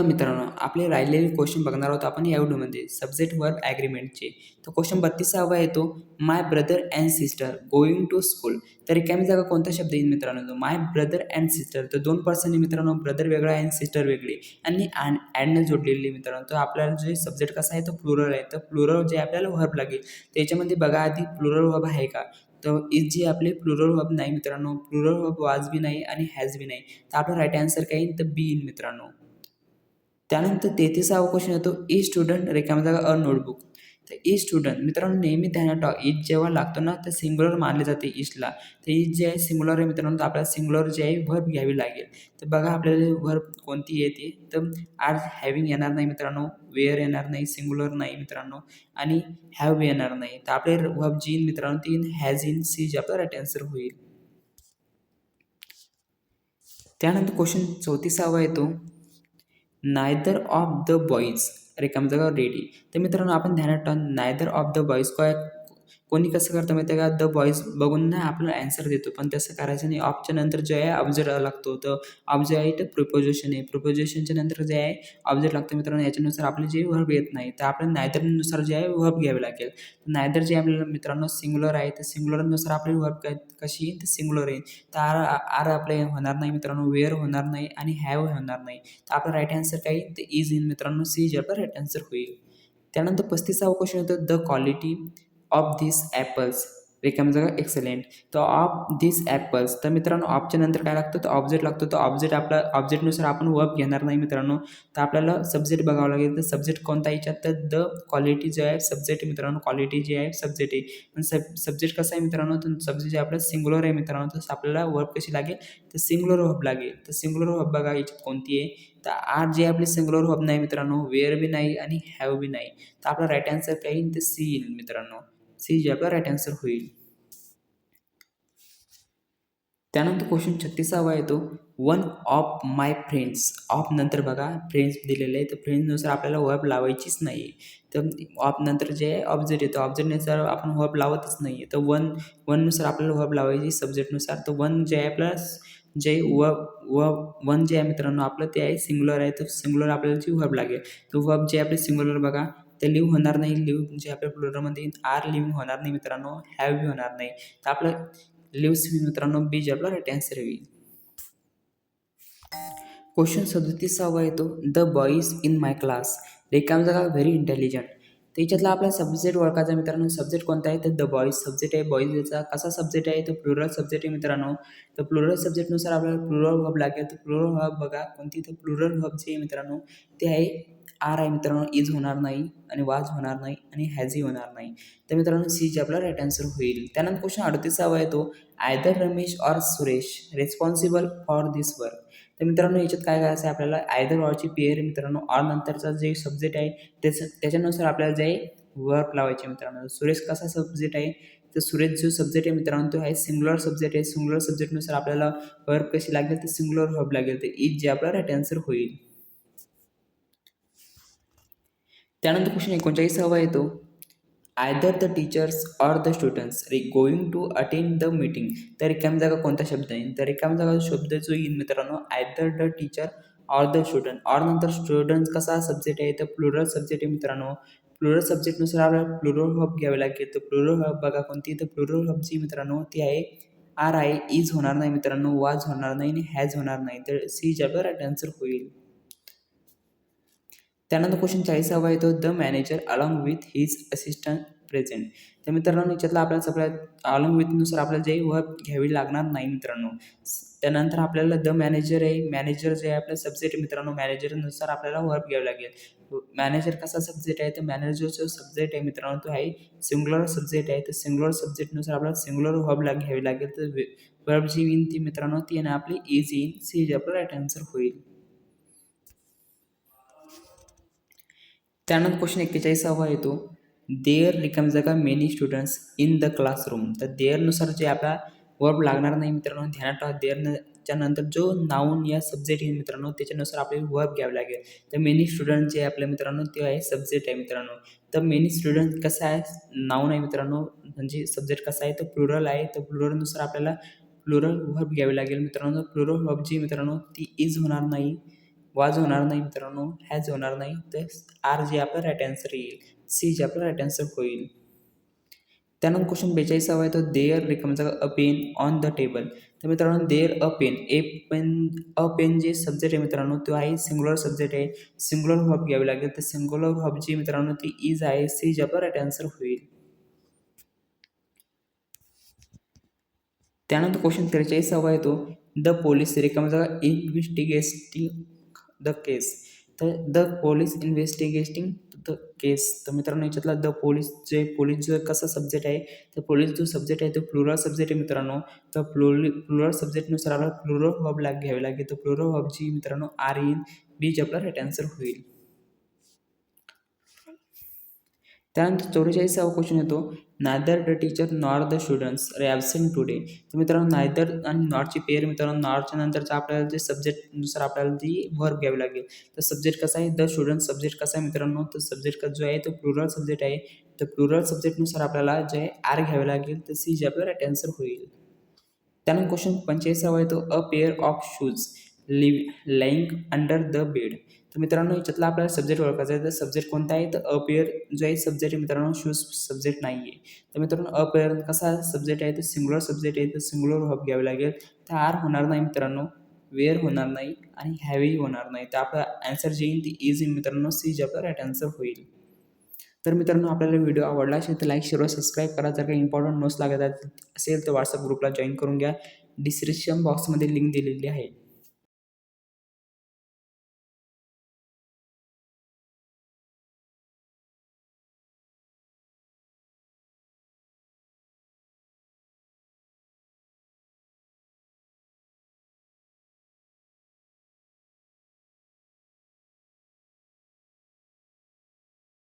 मित्रांनो, आपले राहिलेले क्वेश्चन बघणार आहोत आपण या व्हिडिओमध्ये सब्जेक्ट वर्ब ॲग्रीमेंटचे. तर क्वेश्चन 32वा येतो, my brother and sister going to school. तर रिकामी जागा कोणता शब्द येईल मित्रांनो? My brother and sister. तर दोन पर्सन आहे मित्रांनो, ब्रदर वेगळा आणि सिस्टर वेगळी आणि ॲडने जोडलेली मित्रांनो. तर आपल्याला जे सब्जेक्ट कसा आहे तो प्लुरल आहे. तर प्लुरल जे आपल्याला वर्ब लागेल त्याच्यामध्ये बघा आधी प्लुरल वर्ब आहे का? तर इज जी आपली प्लुरल वर्ब नाही मित्रांनो. प्लुरल वर्ब वाज बी नाही आणि हॅज बी नाही. तर आपला राईट आन्सर काय येईल? तर बी येईल मित्रांनो. त्यानंतर 33वा क्वेश्चन येतो, ई स्टुडंट रिकामी जागा अ नोटबुक. तर ई स्टुडंट मित्रांनो नेहमी ध्यानात ठेवा, इज जेव्हा लागतो ना तर सिंग्युलर मानले जाते ईजला. तर इज जे आहे सिंग्युलर आहे मित्रांनो, तर आपल्याला सिंग्युलर जे आहे व्हर्ब घ्यावी लागेल. तर बघा आपल्याला व्हर्ब कोणती येते, तर आर हॅव्हिंग येणार नाही मित्रांनो, वेअर येणार नाही, सिंग्युलर नाही मित्रांनो आणि हॅव येणार नाही. तर आपले व्हर्ब जी येईल मित्रांनो ती हॅज इन सी जे आपला राईट आन्सर होईल. त्यानंतर क्वेश्चन 34वा येतो, नायदर ऑफ द बॉईज रिकामी जागा रेडी. तर मित्रांनो आपण ध्यानात ठेवा, नायदर ऑफ द बॉईज काय कोणी कसं करतं माहिती आहे का, द बॉईज बघून ना आपल्याला ॲन्सर देतो, पण तसं करायचं नाही. ऑफच्या नंतर जे आहे ऑब्जेक्ट लागतो. तर ऑब्जेक्ट आहे तर प्रिपोजिशन आहे, प्रिपोजिशनच्या नंतर जे आहे ऑब्जेक्ट लागतं मित्रांनो. याच्यानुसार आपले जे वर्ब येत नाही, तर आपल्याला नायदरनुसार जे आहे वर्ब घ्यावे लागेल. नायदर जे आपल्याला मित्रांनो सिंग्युलर आहे, तर सिंग्युलरनुसार आपली वर्ब कशी येईल तर सिंग्युलर येईल. तर आर आर आपले होणार नाही मित्रांनो, वेअर होणार नाही आणि हॅव होणार नाही. तर आपला राईट आन्सर काय येईल तर इज इन मित्रांनो, सी जे आपला राईट आन्सर होईल. त्यानंतर 35वा क्वेश्चन होतो, the quality of this apples रिकामी जागा एक्सलेंट. तर ऑफ धिस ॲपल्स, तर मित्रांनो ऑफच्या नंतर काय लागतं तर ऑब्जेक्ट लागतो. तर ऑब्जेक्ट आपला ऑब्जेक्टनुसार आपण वर्ब घेणार नाही मित्रांनो. तर आपल्याला सब्जेक्ट बघावं लागेल. तर सब्जेक्ट कोणता याच्यात तर द क्वालिटी जे आहे सब्जेक्ट मित्रांनो, क्वालिटी जे आहे सब्जेक्ट आहे. पण सब्जेक्ट कसा आहे मित्रांनो, तर सब्जेक्ट जे आपलं सिंग्युलर आहे मित्रांनो, तर आपल्याला वर्ब कशी लागेल तर सिंग्युलर वर्ब लागेल. तर सिंग्युलर वर्ब बघा याच्यात कोणती आहे, तर आर जे आपली सिंग्युलर वर्ब नाही मित्रांनो, वेअर बी नाही आणि हॅव बी नाही. तर आपला राईट आन्सर काय येईल तर सी येईल मित्रांनो, सी जे आपला राईट आन्सर होईल. त्यानंतर क्वेश्चन 36वा येतो, one of my friends. Of नंतर बघा फ्रेंड्स दिलेले आहे, तर फ्रेंड्सनुसार आपल्याला वर्ब लावायचीच नाही आहे. तर ऑफ नंतर जे आहे ऑब्जेक्ट येतो, ऑब्जेक्टनुसार आपण वर्ब लावतच नाही आहे. तर वननुसार आपल्याला वर्ब लावायची सब्जेक्टनुसार. तर वन जे आहे आपल्याला जे वन जे आहे मित्रांनो आपलं ते आहे सिंग्युलर आहे, तर सिंग्युलर आपल्याला जी वर्ब लागेल. तर वर्ब जे आपले सिंग्युलर बघा, ते लिव्ह होणार नाही. लिव्ह जे आपल्या प्लुरलमध्ये आर लिव्ह होणार नाही मित्रांनो, हॅव बी होणार नाही. तर आपलं लिव्स मित्रांनो बी जे आपला राईट आन्सर होईल. क्वेश्चन 37वा येतो, the boys in my class रिकामी जागा व्हेरी इंटेलिजंट. त्याच्यातला आपला सब्जेक्ट ओळखायचा मित्रांनो. सब्जेक्ट कोणता आहे तर द बॉईज सब्जेक्ट आहे. बॉईज याचा कसा सब्जेक्ट आहे तर प्लुरल सब्जेक्ट आहे मित्रांनो. तर प्लुरल सब्जेक्टनुसार आपल्याला प्लुरल वर्ब लागेल. तर प्लुरल वर्ब बघा कोणती, तर प्लुरल वर्ब जे आहे मित्रांनो ते आहे आर आहे मित्रांनो, इज होणार नाही आणि वाज होणार नाही आणि हॅझही होणार नाही. तर मित्रांनो सी जे आपला राईट आन्सर होईल. त्यानंतर क्वेश्चन 38वा येतो, either Ramesh or Suresh responsible for this work. तर मित्रांनो याच्यात काय करायचं आहे आपल्याला, आयदर ऑरची पेअर मित्रांनो, ऑर नंतरचा जे सब्जेक्ट आहे त्याच्यानुसार आपल्याला जे वर्ब लावायचे मित्रांनो. सुरेश कसा सब्जेक्ट आहे तर सुरेश जो सब्जेक्ट आहे मित्रांनो तो आहे सिंग्युलर सब्जेक्ट आहे. सिंग्युलर सब्जेक्टनुसार आपल्याला वर्ब कशी लागेल तर सिंग्युलर वर्ब लागेल. तर इज जे आपला राईट आन्सर होईल. त्यानंतर क्वेश्चन 39वा येतो, either the teachers or the students going to attend the meeting. तर रिकामी जागा कोणता शब्द आहे तर रिकामी जागा शब्द जो येईल मित्रांनो, either the teacher or the student. Or नंतर स्टुडंट कसा सब्जेक्ट आहे तर प्लुरल सब्जेक्ट आहे मित्रांनो. प्लुरल सब्जेक्टनुसार आपल्याला प्लुरल वर्ब घ्यावे लागेल. तर प्लुरल वर्ब बघा कोणती, तर प्लुरल वर्ब जी मित्रांनो ती आहे आर आहे, इज होणार नाही मित्रांनो, वाज होणार नाही आणि हॅज होणार नाही. तर सी जे आपला राईट आन्सर होईल. त्यानंतर क्वेश्चन 40वा येतो, the manager along with his assistant present. तर मित्रांनो याच्यातला आपल्याला सगळ्यात अलॉंग विथनुसार आपल्याला जे वर्ब घ्यावी लागणार नाही मित्रांनो. त्यानंतर आपल्याला द मॅनेजर आहे, मॅनेजर जे आहे आपलं सब्जेक्ट मित्रांनो, मॅनेजरनुसार आपल्याला वर्ब घ्यावी लागेल. मॅनेजर कसा सब्जेक्ट आहे तर मॅनेजर जो सब्जेक्ट आहे मित्रांनो तो आहे सिंग्युलर सब्जेक्ट आहे. तर सिंग्युलर सब्जेक्टनुसार आपल्याला सिंग्युलर वर्ब घ्यावी लागेल. तर वर्ब जी येईल ती मित्रांनो ती आहे आपली इज येईल, सी जे आपलं राईट आन्सर होईल. त्यानंतर क्वेश्चन 41वा येतो, देअर रिकामी जागा many students in the classroom. तर देअरनुसार जे आपला वर्ब लागणार नाही मित्रांनो, ध्यानात ठेवा. देअरच्या नंतर जो नाऊन या सब्जेक्ट येईल मित्रांनो त्याच्यानुसार आपल्याला वर्ब घ्यावे लागेल. तर मेनी स्टुडंट जे आपल्या मित्रांनो ते आहे सब्जेक्ट आहे मित्रांनो. तर मेनी स्टुडंट कसं आहे नाऊन आहे मित्रांनो, म्हणजे सब्जेक्ट कसा आहे तर प्लुरल आहे. तर प्लुरलनुसार आपल्याला प्लुरल वर्ब घ्यावी लागेल मित्रांनो. प्लुरल वर्ब जी मित्रांनो ती इज होणार नाही, वाज होणार नाही मित्रांनो, हॅज होणार नाही, तर आर जे आपलं राईट आन्सर येईल, सी जे आपलं राईट आन्सर होईल. त्यानंतर क्वेश्चन 42 आहे तो देअर रिकामा a pen on the table. तर मित्रांनो there a pen, a pen जे सब्जेक्ट आहे मित्रांनो तो आहे सिंग्युलर सब्जेक्ट आहे, सिंग्युलर व्हर्ब घ्यावी लागेल. तर सिंग्युलर व्हर्ब जी मित्रांनो ती इज आहे, सी जे आपला राईट आन्सर होईल. त्यानंतर क्वेश्चन 43 आहे तो द पोलीस रिकामा इन्व्हेस्टिगेटिंग द केस. तर द पोलीस इन्व्हेस्टिगेटिंग द केस. तर मित्रांनो याच्यातला द पोलीस जो कसा सब्जेक्ट आहे, तर पोलीस जो सब्जेक्ट आहे तो प्लुरल सब्जेक्ट आहे मित्रांनो. तर प्लुरल सब्जेक्टनुसार आपल्याला प्लुरल व्हर्ब घ्यावे लागेल. तर प्लुरल व्हर्बची मित्रांनो आर इन, बी जे आपला राईट आन्सर होईल. त्यानंतर 44वा क्वेश्चन येतो neither the teacher nor the students are absent today. तर मित्रांनो नायदर आणि नॉरची पेअर मित्रांनो नॉरच्या नंतरचा आपल्याला जे सब्जेक्टनुसार आपल्याला ती व्हर्ब घ्यावी लागेल. तर सब्जेक्ट कसा आहे, द स्टुडंट सब्जेक्ट कसा आहे मित्रांनो, तर सब्जेक्ट जो आहे तो प्लुरल सब्जेक्ट आहे. तर प्लुरल सब्जेक्टनुसार आपल्याला जे आर घ्यावे लागेल, तर सी जे आपलं राईट आन्सर होईल. त्यानंतर क्वेश्चन 45 आहे तो a pair of shoes lying under the bed. तर मित्रांनो याच्यातला आपल्याला सब्जेक्ट ओळखायचा आहे. तर सब्जेक्ट कोणता आहे, तर अ पेअर जो आहे सब्जेक्ट आहे मित्रांनो, शूज सब्जेक्ट नाही आहे. तर मित्रांनो अ पेअर कसा सब्जेक्ट आहे, तर सिंग्युलर सब्जेक्ट आहे. तर सिंग्युलर व्हर्ब घ्यावे लागेल. तर आर होणार नाही मित्रांनो, वेअर होणार नाही आणि हॅवी होणार नाही. तर आपला आन्सर जे येईल ती इज मित्रांनो, सी जे आपला राईट आन्सर होईल. तर मित्रांनो आपल्याला व्हिडिओ आवडला असेल तर लाईक शेअर व सबस्क्राईब करा. जर काही इम्पॉर्टंट नोट्स लागत असेल तर व्हॉट्सअप ग्रुपला जॉईन करून घ्या. डिस्क्रिप्शन बॉक्समध्ये लिंक दिलेली आहे.